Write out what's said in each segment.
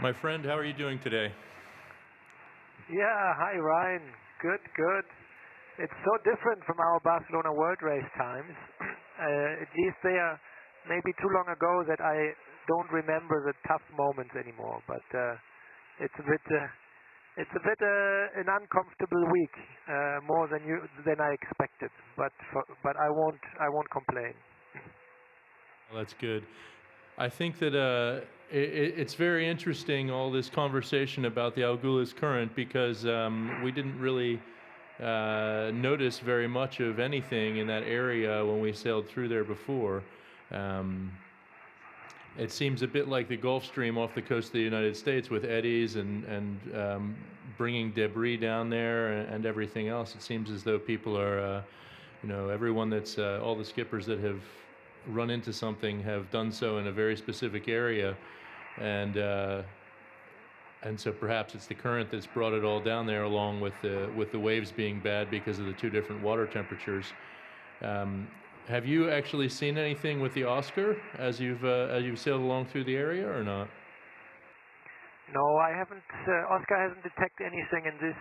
My friend, how are you doing today? Yeah, hi Ryan. Good, good. It's so different from our Barcelona World Race times. At least they are maybe too long ago that I don't remember the tough moments anymore. But it's a bit, an uncomfortable week, more than I expected. But I won't complain. Well, that's good. I think that it's very interesting, all this conversation about the Algulas Current, because we didn't really notice very much of anything in that area when we sailed through there before. Um, it seems a bit like the Gulf Stream off the coast of the United States with eddies and bringing debris down there and everything else. It seems as though people are, everyone that's all the skippers that have run into something have done so in a very specific area, and so perhaps it's the current that's brought it all down there, along with the waves being bad because of the two different water temperatures. Have you actually seen anything with the Oscar as you've sailed along through the area, or not? No, I haven't. Oscar hasn't detected anything in this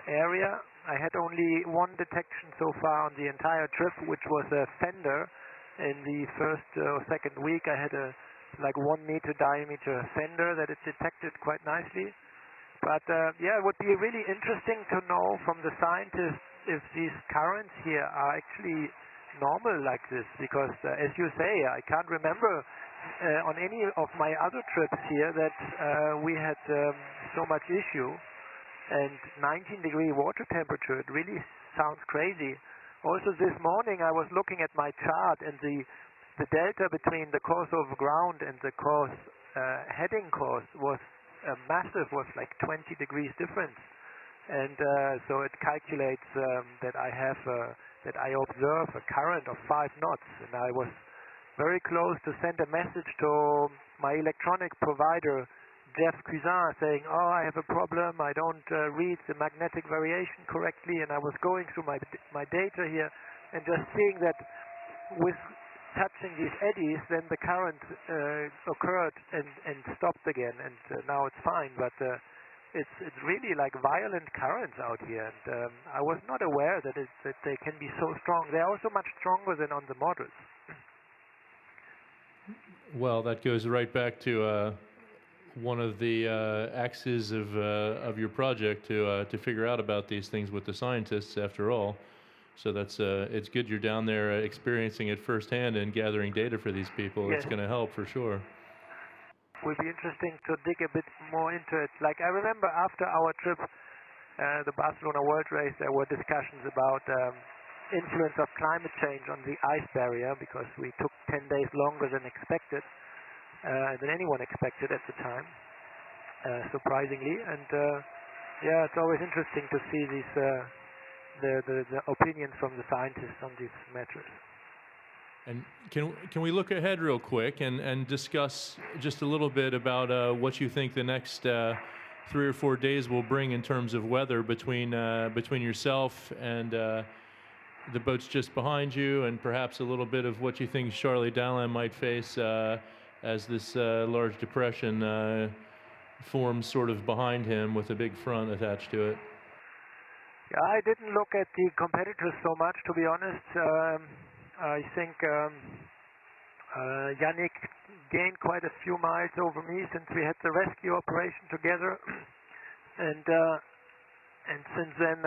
area. I had only one detection so far on the entire trip, which was a fender. In the first or second week, I had a like 1 meter diameter fender that it detected quite nicely. But yeah, it would be really interesting to know from the scientists if these currents here are actually normal like this, because as you say, I can't remember on any of my other trips here that we had so much issue. And 19-degree water temperature, it really sounds crazy. Also this morning I was looking at my chart, and the delta between the course of ground and the course heading course was massive, was like 20 degrees difference. And so it calculates that I observe a current of 5 knots, and I was very close to send a message to my electronic provider, Jeff Cousin, saying, "Oh, I have a problem. I don't read the magnetic variation correctly." And I was going through my data here and just seeing that with touching these eddies, then the current occurred and stopped again, and now it's fine. But it's really like violent currents out here, and I was not aware that they can be so strong. They're also much stronger than on the models. Well, that goes right back to one of the axes of your project to figure out about these things with the scientists, after all. So that's it's good you're down there experiencing it firsthand and gathering data for these people. Yes. It's going to help for sure. Will be interesting to dig a bit more into it. Like I remember after our trip, the Barcelona World Race, there were discussions about influence of climate change on the ice barrier, because we took 10 days longer than expected, than anyone expected at the time, surprisingly. And yeah, it's always interesting to see these the opinions from the scientists on these matters. And can we look ahead real quick and discuss just a little bit about what you think the next 3 or 4 days will bring in terms of weather between yourself and the boats just behind you, and perhaps a little bit of what you think Charlie Dallin might face as this large depression forms sort of behind him with a big front attached to it? Yeah, I didn't look at the competitors so much, to be honest. I think Yannick gained quite a few miles over me since we had the rescue operation together, and since then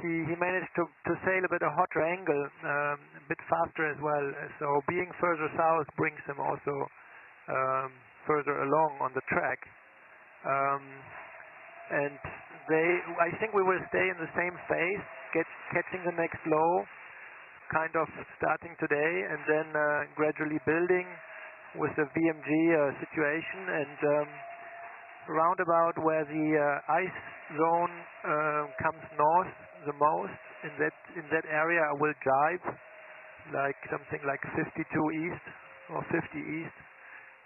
he managed to sail a bit a hotter angle, a bit faster as well. So being further south brings him also further along on the track. And I think we will stay in the same phase, catching the next low, kind of starting today, and then gradually building with the VMG situation, and roundabout where the ice zone comes north the most, in that area I will jibe, like something like 52 east or 50 east,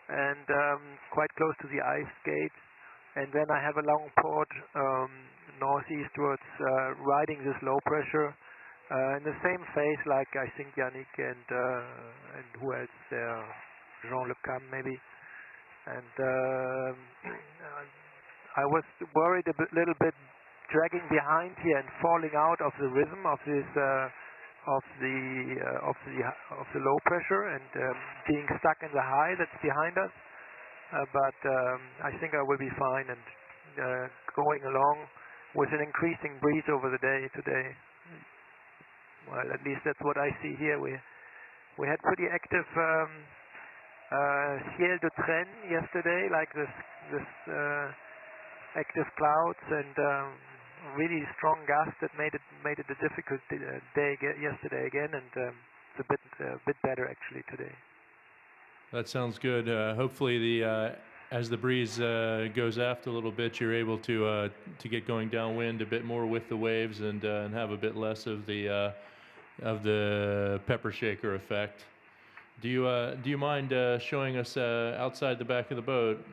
and quite close to the ice gate. And then I have a long port northeastwards, riding this low pressure in the same phase, like I think Yannick and who else there, Jean Le Cam maybe. and I was worried a little bit dragging behind here and falling out of the rhythm of this of the low pressure and being stuck in the high that's behind us. But I think I will be fine and going along with an increasing breeze over the day today. Well, at least that's what I see here. We had pretty active ciel de traîne yesterday, like this active clouds and really strong gusts that made it a difficult day yesterday again, and it's a bit better actually today. That sounds good. Hopefully, as the breeze goes aft a little bit, you're able to get going downwind a bit more with the waves and have a bit less of the pepper shaker effect. Do you mind showing us outside the back of the boat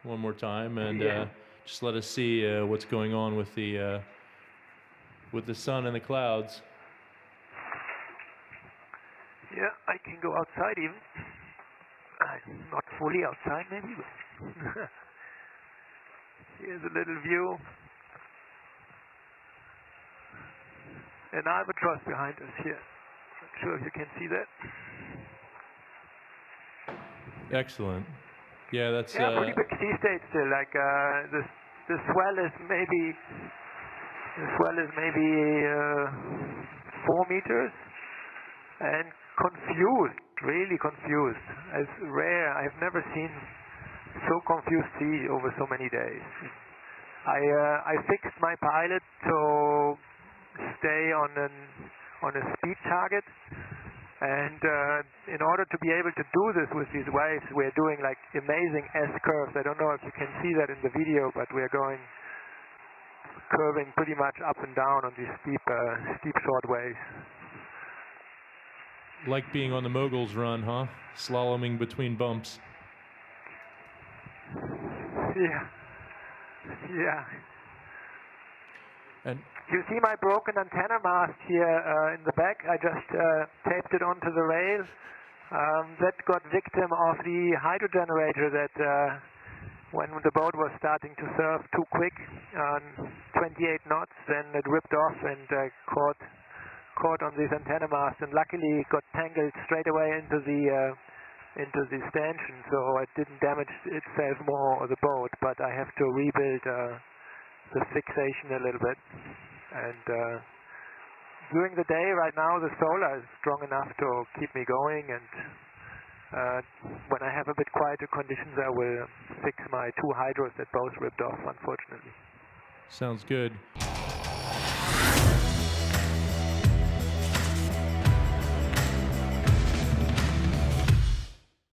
one more time and Yeah. just let us see what's going on with the sun and the clouds? Yeah, I can go outside even. Not fully outside maybe, but here's a little view. An albatross behind us here. Not sure if you can see that. Excellent. Yeah, that's yeah, pretty big sea state still. Like the swell is maybe 4 meters, and confused, really confused. It's rare. I've never seen so confused sea over so many days. I fixed my pilot to stay on a speed target, and in order to be able to do this with these waves, we're doing like amazing S-curves. I don't know if you can see that in the video, but we're curving pretty much up and down on these steep short waves. like being on the Mogul's Run, huh? Slaloming between bumps. Yeah. Yeah. And you see my broken antenna mast here in the back. I just taped it onto the rail. That got victim of the hydro generator that when the boat was starting to surf too quick on 28 knots, then it ripped off and caught on this antenna mast, and luckily it got tangled straight away into the stanchion, so it didn't damage itself more or the boat, but I have to rebuild the fixation a little bit. And during the day right now the solar is strong enough to keep me going, and when I have a bit quieter conditions I will fix my 2 hydros that both ripped off, unfortunately. sounds good.